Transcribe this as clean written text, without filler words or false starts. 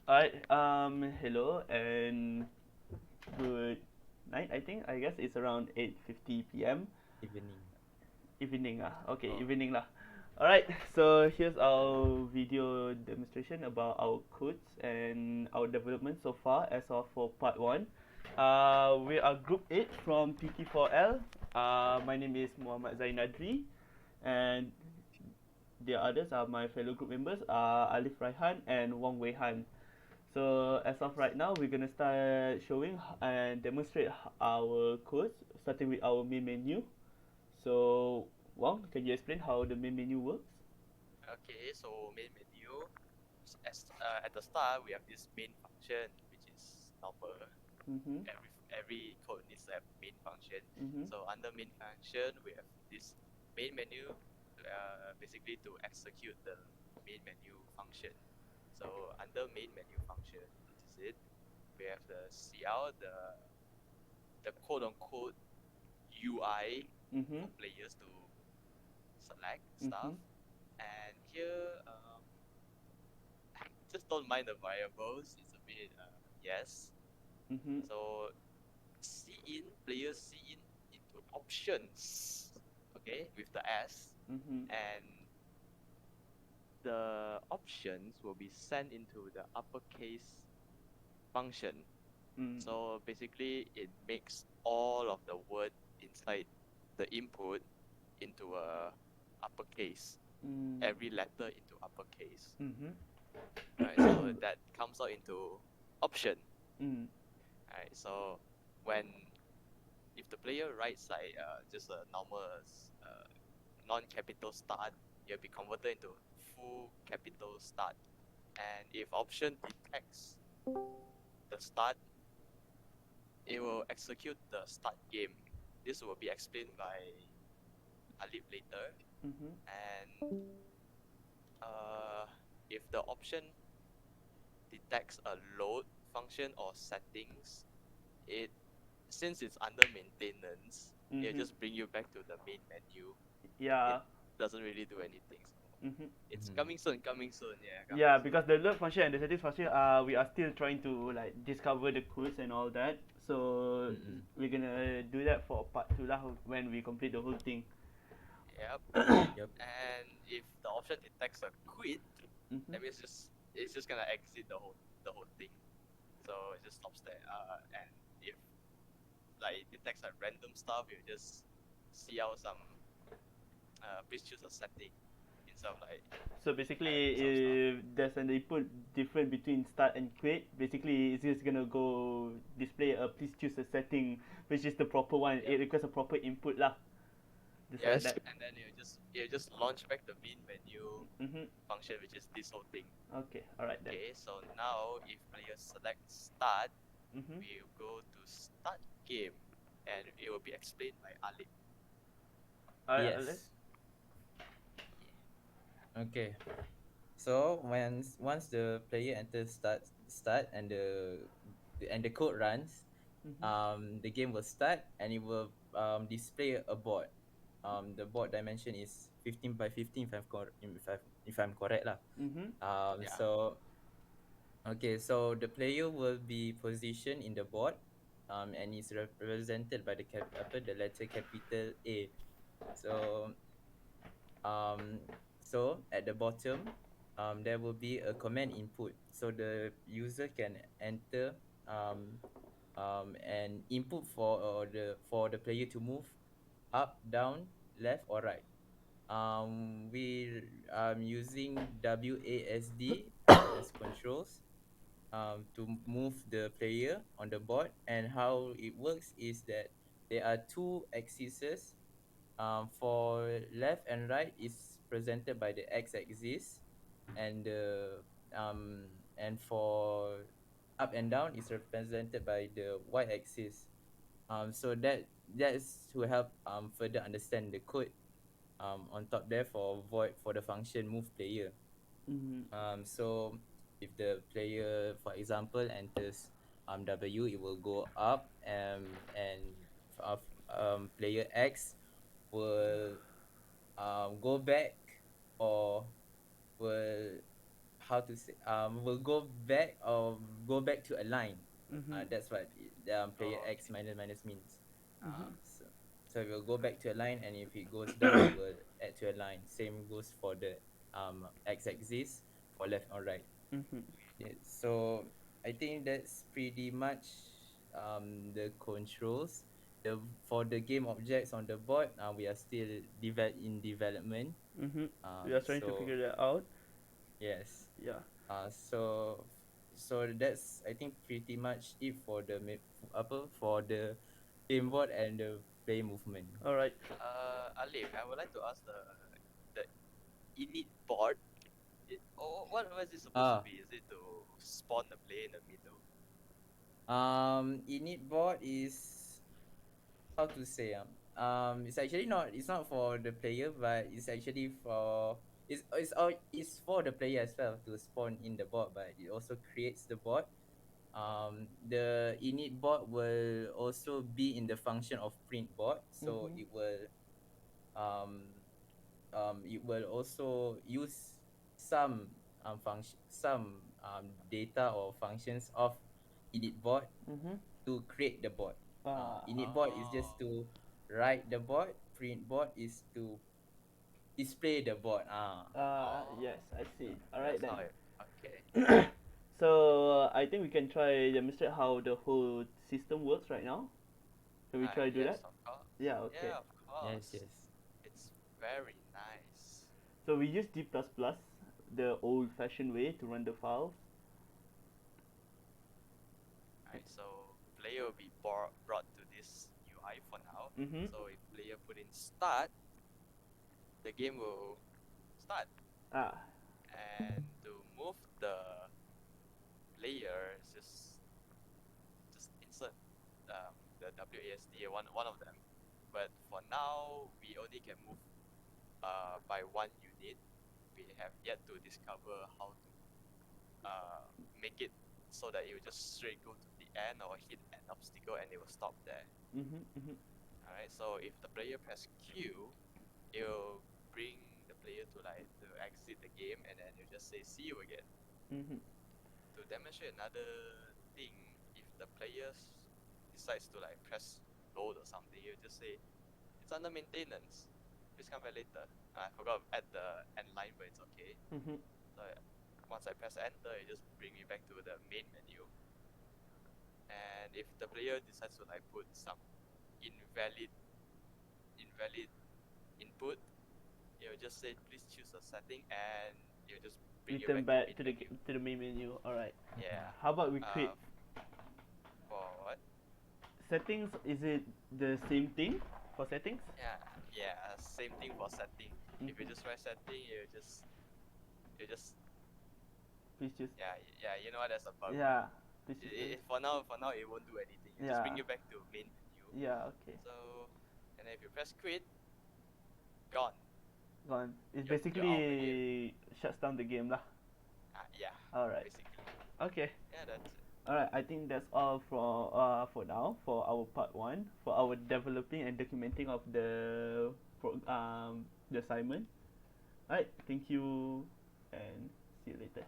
Alright, hello and good night. I guess it's around 8:50 p.m. Evening. Evening okay, Oh, evening lah. Alright, so here's our video demonstration about our codes and our development so far as of for part 1. We are group 8 from PT4L. My name is Muhammad Zainadri, and the others are my fellow group members, Alif Raihan and Wong Wei Han. So as of right now, we're gonna start showing and demonstrate our codes, starting with our main menu. So Wong, can you explain how the main menu works? okay. So main menu, as at the start we have this main function which is normal. Mhm. Every code needs to have main function. Mhm. So under main function we have this main menu, basically to execute the main menu function. So under main menu function, this is it. We have the CL, the quote unquote UI Mhm. for players to select stuff. Mhm. And here, just don't mind the variables. It's a bit yes. Mhm. So players see in into options, okay, with the S, Mhm. and the options will be sent into the uppercase function. Mm. So basically, it makes all of the word inside the input into a uppercase. Mm. Every letter into uppercase. Mhm. Right. So that comes out into option. Mm. Right. So when if the player writes like just a normal non-capital start, it'll be converted into full capital start. And if option detects the start, it will execute the start game. This will be explained by Alip later. Mhm. And uh, if the option detects a load function or settings, it since it's under maintenance, it'll Mhm. just bring you back to the main menu. It Yeah. doesn't really do anything. So Mhm. it's Mhm. coming soon, yeah, coming Yeah, soon. because the load function and the settings function, we are still trying to like discover the codes and all that. So Mm-mm. we're gonna do that for part 2 lah when we complete the whole thing. Yep. Yep. And if the option detects a quit, Mhm. that means it's just gonna exit the whole thing. So it just stops there. And if like it detects like random stuff, you just see out some please choose a setting instead of like So basically, having some stuff. if there's an input different between start and quit, basically it's just gonna go display a please choose a setting, which is the proper one. Yep. It requires a proper input lah. Just like Yes, that. and then you just launch back the main menu Mhm. function, which is this whole thing. Okay. Alright then. Okay, so now if player select start, Mhm. we will go to start game, and it will be explained by Ali. Alright, let's. Yes. Okay. So once the player enters start and the code runs, Mhm. the game will start and it will display a board. The board dimension is 15 by 15 if I'm correct lah. Mhm. Yeah. So okay, so the player will be positioned in the board, and is represented by the letter capital A. So um, so at the bottom, there will be a command input. So the user can enter an input for the player to move up, down, left, or right. We using WASD as controls to move the player on the board, and how it works is that there are two axes. For left and right is presented by the x-axis, and for up and down is represented by the y-axis. So that is to help further understand the code on top there for void for the function move player. Mhm. So if the player, for example, enters W, it will go up, player X will go back, or will how to say, will go back to a line. Mhm. That's what player Oh, X okay. minus means. Mhm. So it will go back to a line, and if it goes down, it will add to a line. Same goes for the x-axis for left or right. Mhm. Yeah, so I think that's pretty much the controls. The For the game objects on the board, we are still in development. Mhm. We are trying to So figure that out. yes. Yeah. So that's, I think, pretty much it for the for the game board and the play movement. All right. Alif, I would like to ask the init board. What was it supposed to Ah, be? Is it to spawn the player in the middle? init board is, how to say, it's actually not, it's not for the player, but it's actually for, it's for the player as well to spawn in the board, but it also creates the board. The init board will also be in the function of print board, so Mhm. um it will also use some data or functions of init board Mhm. to create the board. Ah. Init board is just Oh, to write the board. Print board is to display the board. Yes, oh, I see. All right that's then. how it. Okay. So I think we can try demonstrate how the whole system works right now. Can we try to do Yes, that? of course. Yeah. Okay. Yeah, of Yes, course. yes. It's very nice. So we use D++, the old-fashioned way to run the files. Right, so player will be brought to this UI for now. Mhm. So if player put in start, the game will start. Ah. And to move the player, is just insert the WASD one of them. But for now, we only can move by one unit. We have yet to discover how to make it so that it will just straight go to the end or hit an obstacle and it will stop there. Mhm. Mhm. Alright, so if the player press Q, it will bring the player to exit the game, and then you just say see you again. Mhm. To demonstrate another thing, if the player decides to press load or something, you just say it's under maintenance. Please come back later. I forgot to add the end line, but it's okay. Mhm. So once I press enter, it just bring me back to the main menu. And if the player decides to put some invalid input, it will just say please choose a setting, and it will just bring you Return back to back main to menu. the main menu. All right. Yeah. How about we create For what? settings? Is it the same thing for settings? Yeah, yeah. Same thing for setting. If you Mhm. just write setting, you just Please choose. yeah. You know what? That's a bug, but Yeah. Please choose. for now it won't do anything. It just bring Yeah. you back to main menu. Yeah. Okay. So, and then if you press quit, gone. Gone. It You're out of the game. basically shuts down the game lah. Yeah, All right. basically. Okay. Yeah, that's it. Alright, I think that's all for now for our part one for our developing and documenting of the assignment. Alright, thank you and see you later.